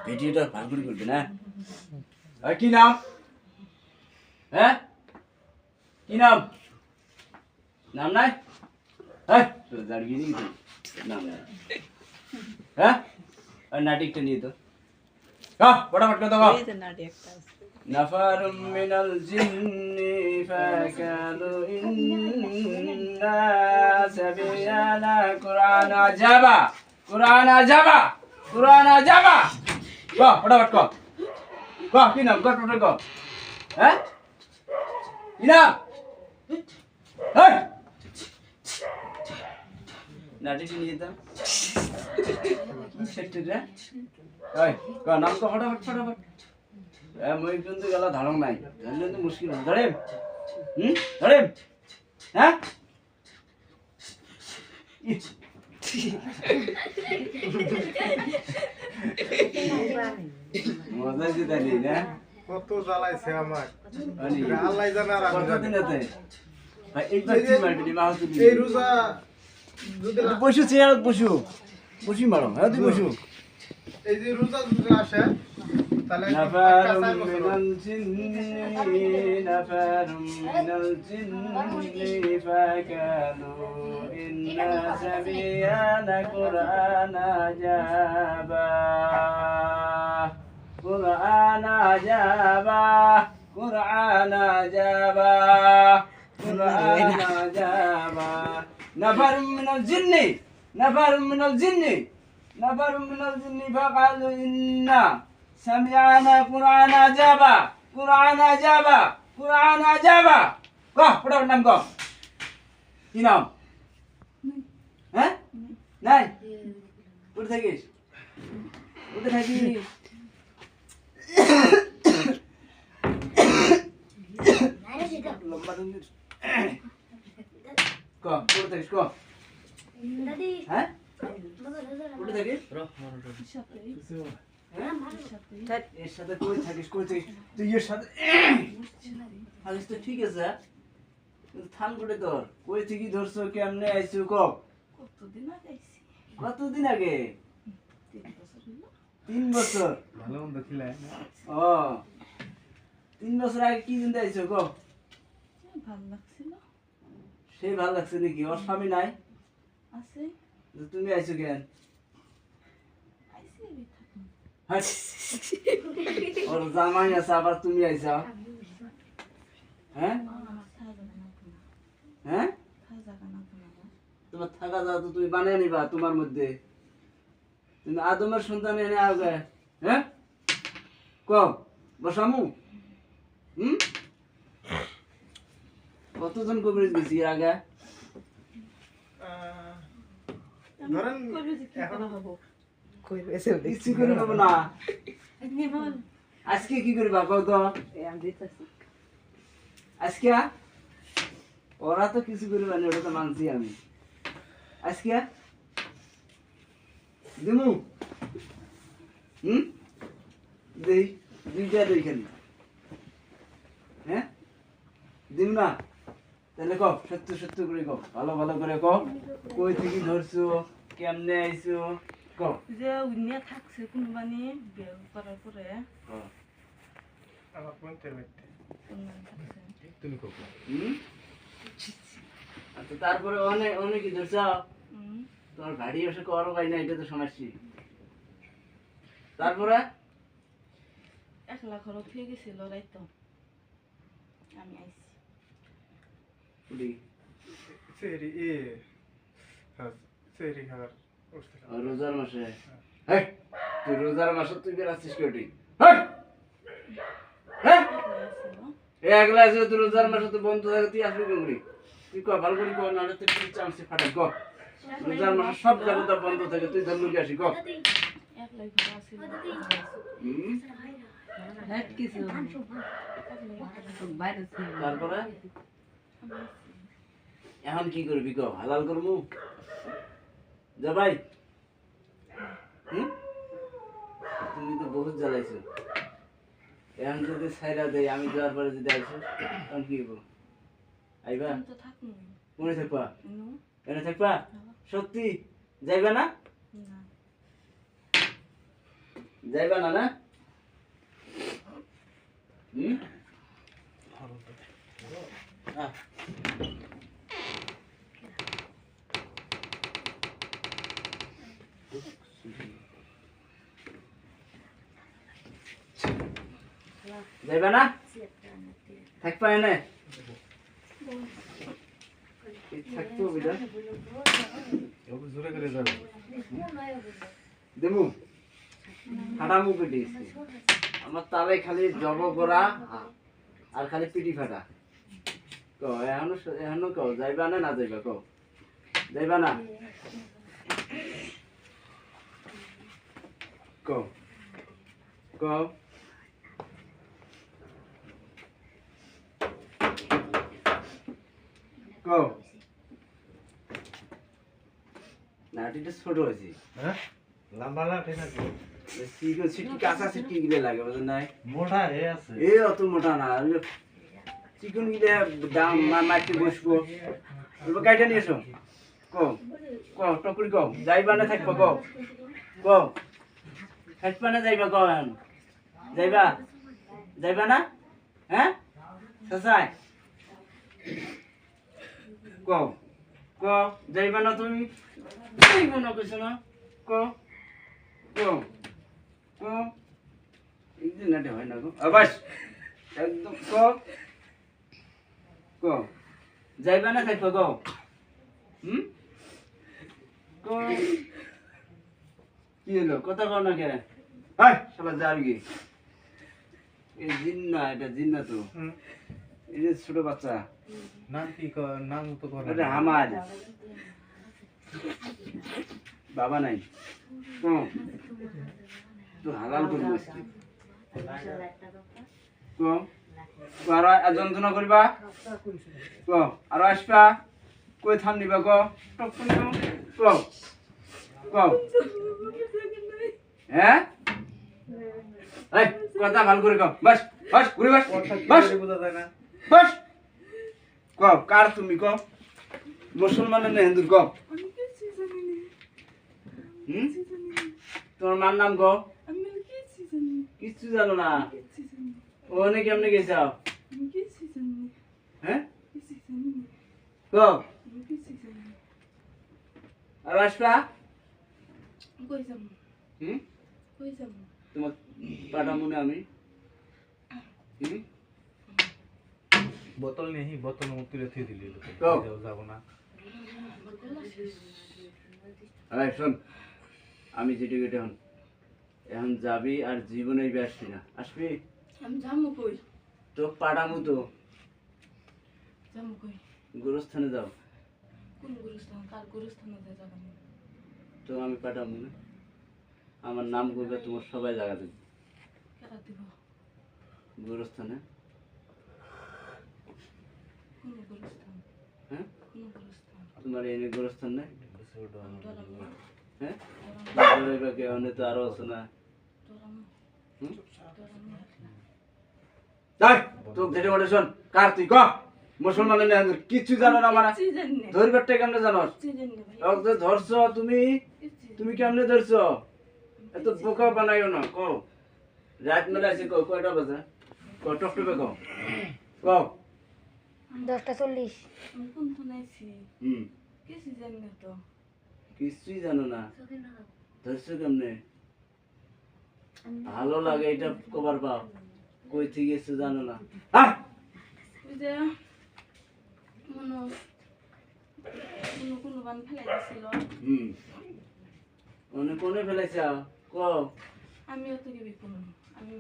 ভিডিওটা ভালো করে করবে না। আর কি নাম? হ্যাঁ কি নাম? নাম নাই? হ্যাঁ তো দাঁড়িয়ে দিই তো নাম নাই। হ্যাঁ আর নাটকটা নিয়ে তো ফটাফট কথা বল। نفر من الجن فكانوا إنا سمعنا قرآن عجبا قرآن عجبا قرآن عجبا go ফটাফট go কি নাম go ফটাফট go হ্যাঁ কি নাম এই নাটক নিয়ে যেতাম কি সেটা রে ওই go নাম go ফটাফট ফটাফট মই কিন্তু গেলা ধারণ নাই জানলে তো মুশকিল ধরে ধরে হ্যাঁ মজা দিতে নেই না কত জ্বালাইছে আমার আল্লাহ জানে আর আমি কত দিন আছে ভাই একবার কি মারবি মা হতে এই রোজা যদি বসু চেয়ার বসু বসি মারো হ্যাঁ তুই বসু এই যে রোজা যদি আসে তাহলে نفر من الجن نفر من الجن فكانوا إنا سمعنا قرآن عجبا قرآن عجبا قرآن عجبا قرآن عجبا نفر من الجن نفر من الجن نفر من الجن فقالوا إنا سمعنا قرآن عجبا قرآن عجبا قرآن عجبا কহ পড়ার নাম কহ কি নাম হ্যাঁ নাই কোথায় থাকিস কোথায় থাকিস লম্বা দিন কহ কোথায় থাকিস কহ দাদি হ্যাঁ কোথায় থাকিস এর সাথে কই থাকিস তুই এর সাথে থাকিস তো ঠিক আছে কিন্তু থাম করে তোর কই থেকে ধরছো কেমনে আইছো কতদিন আগে 3 বছর ভালো মন্দ খিলায় ও 3 বছর আগে কি দিন আইছো সেই ভালো লাগছে নাকি ওর স্বামী নাই তুমি আইছো কেন ওর জামাই আছে আবার তুমি আইছা হ্যাঁ হ্যাঁ তোমার থাকা যাও তো তুমি বানিয়ে নিবা তোমার মধ্যে তুমি আদমের সন্তান এনে আগে হ্যাঁ কম বসামু কতজন কবিরাজ গেছি এর আগে ধরেন এখন কিছু করে পাবো না আজকে কি করবা কও তো আজকে ওরা তো কিছু করবে না ওটা তো মানছি আমি আজকে দিমু দেই দুইটা দেখেন হ্যাঁ দিম না তাহলে কও সত্য সত্য করে কও ভালো ভালো করে কও কই থেকে ধরছো কেমনে আইছো কও যে উনিয়া থাকছে কোনবানি বিয়ে করার পরে আমার পয়েন্টের মধ্যে তুমি কও আচ্ছা তারপরে অনেক অনেক কি ধরছো তোমার গাড়ি এসে করো ভাই না এটা তো সমস্যা তারপরে 1 লাখ খরচ হয়ে গেছিল রাইতো আমি আইছি সেরি হ্যাঁ সেরি খাবার রোজার মাসে হ্যাঁ তুই রোজার মাসে তুই বেরাচ্ছিস কেউটি হ্যাঁ হ্যাঁ একলা আছে তুই রোজার মাসে তো বন্ধ থাকে তুই আসবি কেমনি তুই কো ভালো করে কো নালে তুই কি চান্সে ফাটাই কো রোজার মাসে সব জায়গা বন্ধ থাকে তুই ধর্ম কি আসি কো 1 লাখ খরচ ছিল হেড কিছু বাইরে ছিল তারপরে এখন কি করবি কো হালাল করমু যা ভাই তুমি তো বহুত জ্বালাইছো এখন যদি ছাইরা দেয় আমি যাওয়ার পরে যদি আইসো তখন কি হবো আইবা তো থাকমু মনে থাকবা এনে থাকবা সত্যি যাইবা না না যাইবা না না হুম আহ। যাইবা না থাকবা এনে থাকতো বিটা জোরে করে যাবে দেবু হাঁটামু পেটি আমার তালে খালি জব করা আর খালি পিটি ফাটা কো এখনো কও যাইবা না না যাইবা কও যাইবা না কও কও কও নাটিটা ছোট হয়েছে হ্যাঁ লম্বা না ঠিক আছে সিটি কাঁচা সিটি গিলে লাগে বুঝলেন নাই মোটা এ আছে এ অত মোটা না চিকন গিলে দাম মাটি বসবো কাইটা নিয়ে এসো কও কও টকুরি কও যাইবা না থাকবো কও কও থাকবা না যাইবা কও এখন যাইবা যাইবা না হ্যাঁ সাসাই কও কও যাইবা না তুমি যাইবা না কইছো না কও কও কও এই যে নাটে হয় না গো আবাস একদম কও কও যাইবা না থাকবো কও কও কি হলো কথা কও না কে হাই শালা যাবি কি এই জিন্না এটা জিন্না তো এই যে ছোট বাচ্চা নাম কি নাম তো করে এটা আমার বাবা নাই তো হালাল করে বসছি আরো যন্ত্রণা করিবা ক আরো আসবা কই থাম নিবা ক টক ক ক হ্যাঁ এই কথা ভালো করে ক বাস বাস ঘুরে বাস বাস বোঝা যায় না বাস ক কার তুমি ক মুসলমান না হিন্দুর ক তোমার মার নাম ক কিচ্ছু জানো না ওখানে কেমনে গেছ হ্যাঁ ক আর আসবা তোমার পাঠাবো না আমি বোতল নেই বোতল তুলে থুই দিলি যাও। যাব না আরে শোন আমি যেটা কেটে হন এখন যাবি আর জীবনে আসবি না আসবি আমি যাবো কই তো পাঠাবো তো যাবো কই গোরস্থানে যাও কোন গুরুস্থান কার গুরুস্থানে যাবো তো আমি পাঠাবো না আমার নাম করবে তোমার সবাই জায়গা দেবে কেটা দিব গোরস্থানে কোন গুরুস্থান হ্যাঁ কোন গুরুস্থান তোমার এনে গোরস্থান নেই ডরাম হ্যাঁ রইবা কে অনেক তো আরো আছে না ডরাম হুম? ডরাম যাই তো যেটা বলে শোন কার তুই ক মুসলমানের না কিচ্ছু জানো না মানে ধরবারটা কেমনে জানো ধরছ তুমি তুমি কেমনে ধরছ এত বোকা বানাইও না কও রাত মেলা আছে কও কয়টা বাজে কও টকটকে কও কও 10:40 আমি কোন শুনাইছি হুম কিছু জানি না তো কিছুই জানো না ধরছো কেমনে ভালো লাগে এটা কবার পাও কই থেকে এসে জানো না আহ! ওই যে মনো কোনো বান ফেলাই দিছিল হুম অনেক কোনে ফেলাইছা কও আমিও তো গেবি কোনো আমি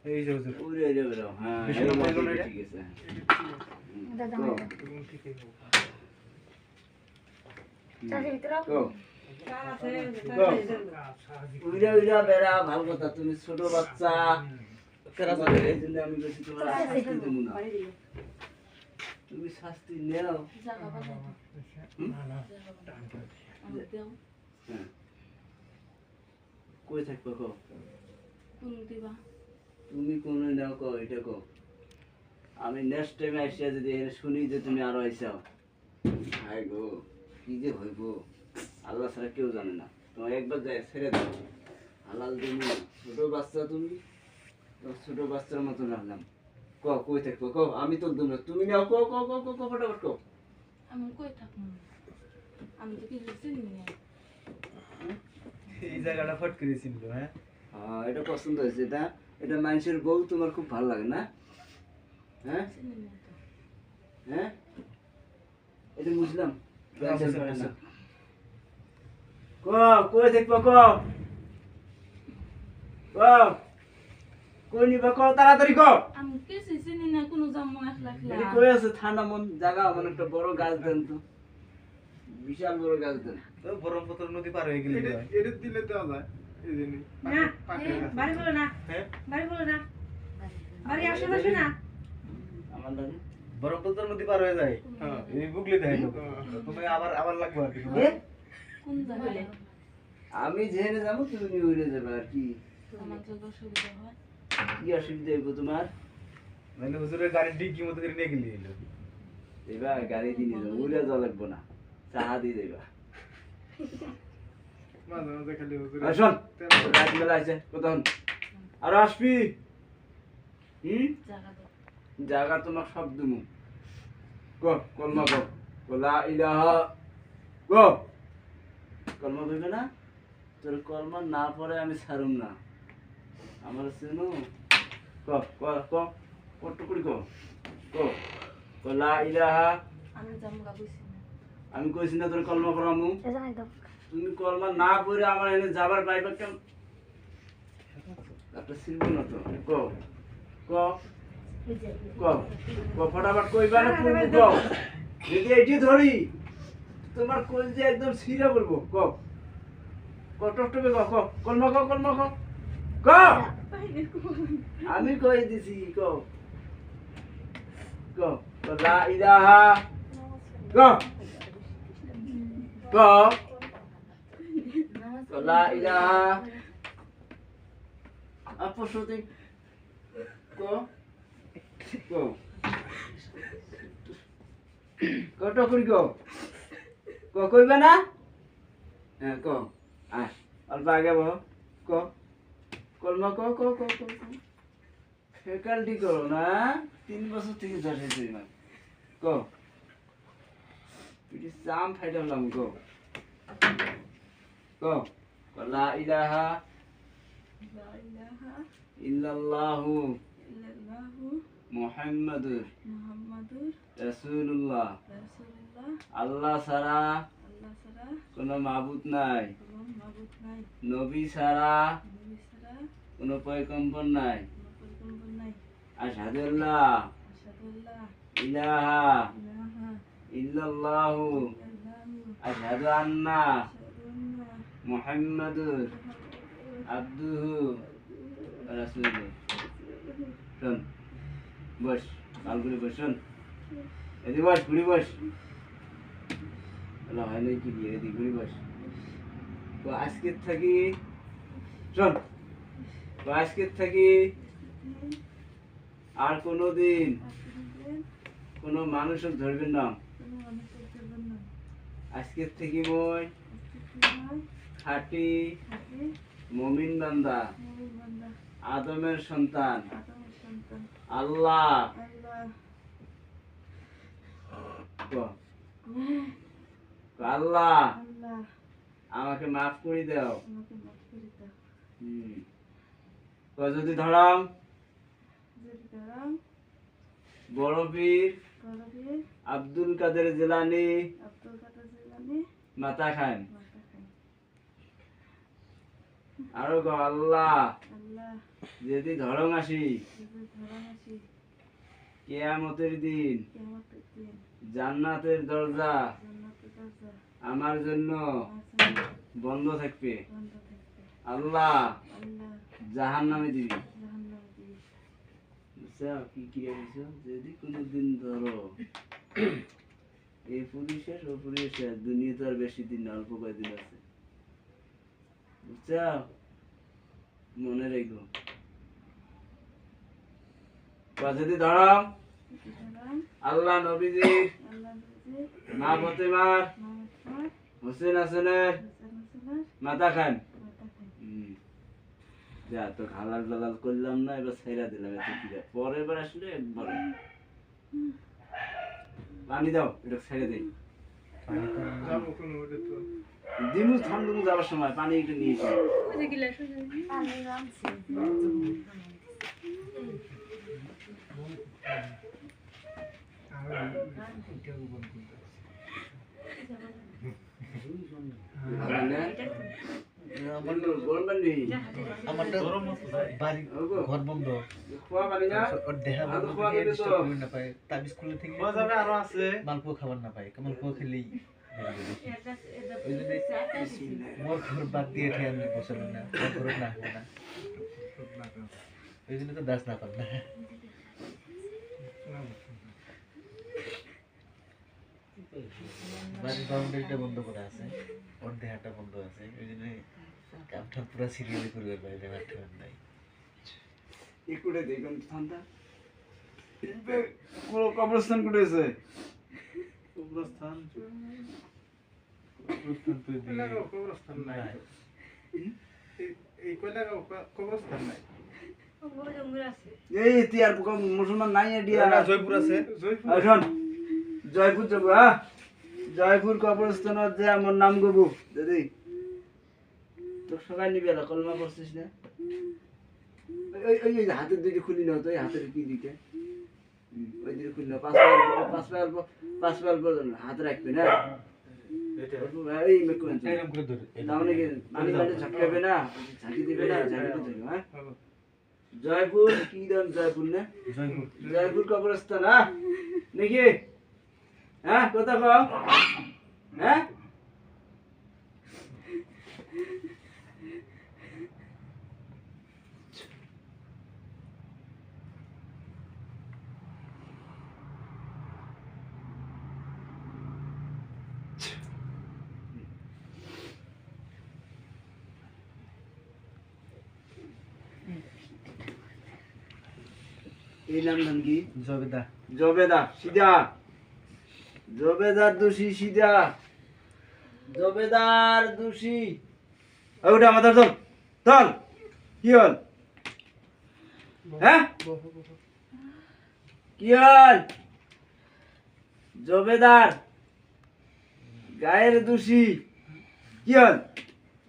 এই যে হুজুর উড়ে যাবে রাও হ্যাঁ এরকম ঠিক আছে দাদা কও ঠিকই চাষের ভিতরে কও উইরা উইরা বেড়া ভালো কথা তুমি ছোট বাচ্চা এই জন্য আমি বেশি তোমার শাস্তি দেবো না তুমি শাস্তি নেও জায়গা বানাই আমি দেও হ্যাঁ কই থাকবো কও কোন দিবা তুমি কোন নাও কও এটা কও আমি নেক্সট টাইমে আসিয়া যদি এনে শুনি যে তুমি আরো আইসাও হাই গো কি যে হইব আল্লাহ ছাড়া কেউ জানে না তোমার একবার যাই ছেড়ে দাও হালাল জমি ছোট বাচ্চা তুমি তো ছোট বাচ্চার মতো রাখলাম কই থাকবো আমি তো একদম তুমি নাও ফটাফট আমি কই থাকবো আমি তো কিছু চিনি না এই জায়গাটা ফট করে চিনলো হ্যাঁ হ্যাঁ এটা পছন্দ হয়েছে এটা এটা মানুষের বউ তোমার খুব ভালো লাগে না হ্যাঁ চিনি না তো হ্যাঁ এটা বুঝলাম কই থাকবো কই নিবা তাড়াতাড়ি আমি কিছু চিনি না কোনো জামা একলা এটি কই আছে ঠান্ডা মন জায়গা মানে একটা বড় গাছ দেন তো বিশাল বড় গাছ দেন তো ব্রহ্মপুত্র নদী পার হয়ে গেলে এটা দিলে দেওয়া যায় এই জিনিস বাড়ি বলো না হ্যাঁ বাড়ি বলো না বাড়ি আশেপাশে না আমার লাগে ব্রহ্মপুত্র নদী পার হয়ে যায় হ্যাঁ এই বুগলি দেয় তুমি আবার আবার লাগবে আর কি কোন জায়গায় আমি যেখানে যাবো তুমি উড়ে যাবে আর কি আমার তো অসুবিধা হয় কি অসুবিধা হইব তোমার মানে হুজুরের গাড়ি ডিগি মতো করে নিয়ে গেলি এলো দেবা গাড়ি দিয়ে নিয়ে যাবো উড়ে যাওয়া লাগবো না চাহা দিয়ে দেবা মাঝে মাঝে খালি হুজুর শোন রাত বেলা আছে কোথাও আর আসবি জায়গা তো জায়গা তোমার সব দিমু কলমা লা ইলাহা কলমা কইবে না তোর কলমা না পড়ে আমি ছাড়ুম না আমার চেনো কটুকুড়ি লা ইলাহা আমি জামগা বুঝছি না আমি কইছি না তোর কলমা পড়ামু এটা একদম তুমি কলমা না পড়ে আমার এনে যাবার পাইবা কেন একটা সিলবো না তো ফটাফট কইবা না যদি এটি ধরি তোমার কল যে একদম ছিঁড়ে বলবো টপটপে কলমা আমি কই দিছি লা ইলাহা লা ইলাহা আপসতে কটকুড়ি কইবে না হ্যাঁ অল্প আগে বহ কলমা ফেকাল্টি করো না 3 বছর থেকে ধরে তুই না পিটি চাম ফাইটালাম লা ইলাহা লা ইলাহা ইল্লাল্লাহু ইল্লাল্লাহু মুহাম্মাদুর মুহাম্মাদুর রাসূলুল্লাহ রাসূলুল্লাহ আল্লাহ ছাড়া আল্লাহ ছাড়া কোনো মাবুদ নাই কোনো মাবুদ নাই নবী ছাড়া নবী ছাড়া কোনো পয়গম্বর নাই কোনো পয়গম্বর নাই আশহাদু আল্লাহ আশহাদু আল্লাহ ইলাহা ইলাহা ইল্লাল্লাহু ইল্লাল্লাহু আশহাদু আন্না আশহাদু আন্না মুহাম্মাদুর মুহাম্মাদুর আবদুহু ওয়া রাসূলুহু শোন বস কালগুলি বস শোন এদি বস ঘুরি বস হলো হয় নাই কি দিয়ে এদি ঘুরি বস তো আজকে থাকি শোন তো আজকে থাকি আর কোনোদিন কোনো মানুষও ধরবেন না কোনো মানুষের জীবন না আজকে থেকে মই খাঁটি থাকে মুমিন বান্দা মুমিন বান্দা আদমের সন্তান আদমের সন্তান আল্লাহ আল্লাহ আল্লাহ আল্লাহ আমাকে মাফ করে দাও আমাকে মাফ করে দাও যদি ধরাম যদি ধরাম বড় পীর বড়বীর আব্দুল কাদের জিলানী আব্দুল কাদের জিলানী মাতা খান মাথা খাই আরো আল্লাহ আল্লাহ যদি ধরম আসি যদি ধরাম আসি কিয়ামতের দিন কিয়ামতের দিন জান্নাতের দরজা জান্নাতের দরজা আমার জন্য আমার জন্য বন্ধ থাকবে বন্ধ থাকবে আল্লাহ আল্লাহ জাহান্নামে দিবি জাহান্নামে দিবি বুঝছো কি ক্রিয়া দিছো যদি কোনোদিন ধরো এই পুলিশের ও পুলিশের দুনিয়া তো আর বেশি দিন না, অল্প কয়েকদিন আছে বুঝছো মনে রেখো যদি ধরো যদি ধরাম আল্লাহ নবীজি আল্লাহ নবী মা ফতেমার মোহাম্মদ হোসেন হাসানের হাসান হাসানের মাতা খান মাথা খাই যা তো হালাল টালাল করলাম না, এবার ছেড়া দিলাম, এত কি রে। পরের বার আসলে একবারে পানি দাও, এটা ছেড়ে দেই। দিমু ঠান্ডু যাওয়ার সময় পানি একটু নিয়েছি। পানি রাখছি ভালো না? গরম পানি। আমারটা বাড়ি ঘর বন্ধ খোয়া পানি না? ওর দেহা আর তো বন্ধ খোয়া থেকে দিবে তো। ডিস্টার্ব করে না পায় তার স্কুলে থেকে আরো আছে মালপোয়া খাবার না পায় মালপোয়া খেলেই ওই জন্য মোর ঘর বাদ দিয়ে খেয়ে আমি বসলাম না মোর ঘর না হবে না ওই জন্য তো দাস না পার না বাড়ির বাউন্ডারিটা বন্ধ করা আছে ওর দেহাটা বন্ধ আছে ওই জন্য কামটা পুরো সিরিয়ালি করবে বাইরে মাঠে নাই ইকুড়ে দেখুন ঠান্ডা। পুরো কবরস্থান কুড়েছে। কবরস্থান তুই কবরস্থান নাই এই কয়লা কবরস্থান নাই এই তিয়ার মুসলমান নাই এডিয়া। জয়পুর আছে জয়পুর শোন, জয়পুর যাবো, হ্যাঁ? জয়পুর কবরস্থানত যে আমার নাম গবু দাদি তোর সবাই নিবি এলা, কলমা করছিস না? ওই ওই ওই হাতের দিকে খুলি নাও তো, ওই হাতের কি দিকে ওই দিকে খুলি নাও, পাঁচ পাল পর্যন্ত হাত রাখবি না। এই মেকুন এরকম করে ধরে তাহলে কি পানি পানি ঝাঁকাবে না, ঝাঁকি দিবে না, ঝাঁকি দিবে, হ্যাঁ? জয়পুর কি নাম? জয়পুর না? জয়পুর জয়পুর কবরস্থান, হ্যাঁ নাকি? হ্যাঁ কথা কও, হ্যাঁ? এই নাম নাম কি? জবেদা জবেদা। সিধা জবেদার দোষী, সিধা জবেদার দোষী। ওটা মাথার চল চল, কি হল? হ্যাঁ কি হল? জবেদার গায়ের দোষী, কি হল?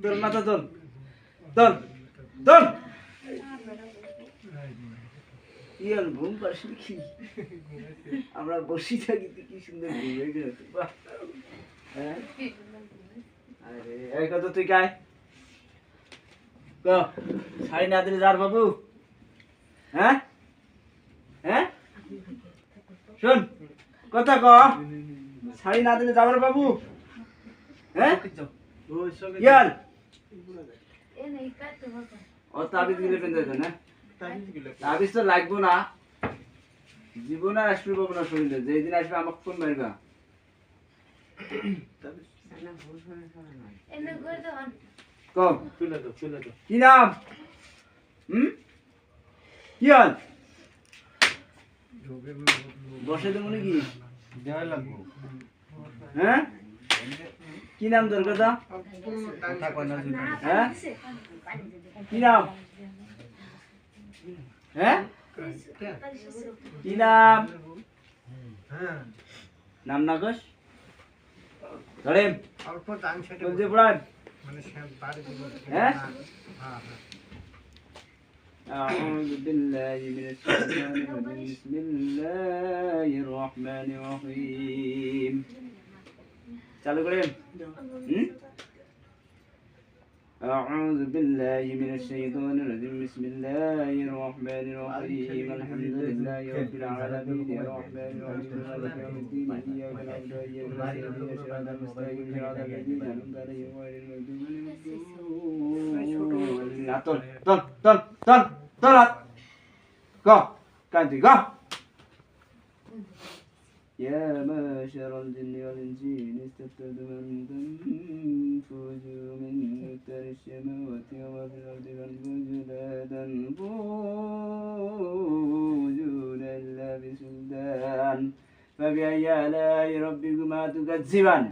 তোর মাথা তোল তোল তোল। কি হল? ঘুম পাস কি? আমরা বসি থাকি, তুই কি সুন্দর ঘুমে গেছে। বাহ, হ্যাঁ? আরে এই কথা তুই গায় শাড়ি না দিলে যার বাবু, হ্যাঁ হ্যাঁ শোন কথা ক, শাড়ি না দিলে যাবার বাবু, হ্যাঁ? ইয়ার ও তাবিজ গিলে পেন যেত না, তাবিজ তো লাগবো না, জীবন আর আসবে পাবো না শরীরে, যেদিন আসবে আমাকে ফোন মারবা। কম কি নাম? কি হল? বসে দেবো নাকি? দেওয়া লাগবো হ্যাঁ কি নাম তোর কথা? কথা কয় না যদি হ্যাঁ কি নাম? হ্যাঁ কি নাম? নাম না কস ধরে অল্প দাম সেটা বলতে পড়ান, মানে বাড়ি হ্যাঁ? হ্যাঁ হ্যাঁ أعوذ بالله من الشيطان الرجيم بسم الله الرحمن الرحيم চালু করেন। أعوذ بالله من الشيطان الرجيم بسم الله الرحمن الرحيم الحمد لله رب العالمين الرحمن الرحيم مالك يوم الدين إياك نعبد وإياك نستعين اهدنا الصراط المستقيم صراط الذين أنعمت عليهم غير المغضوب عليهم go কান্তি go يا معشر الجن والإنس إن استطعتم أن تنفذوا من أقطار السماوات وما في الأرض فانفذوا لا تنفذون إلا بسلطان فبأي آلاء ربكما تكذبان؟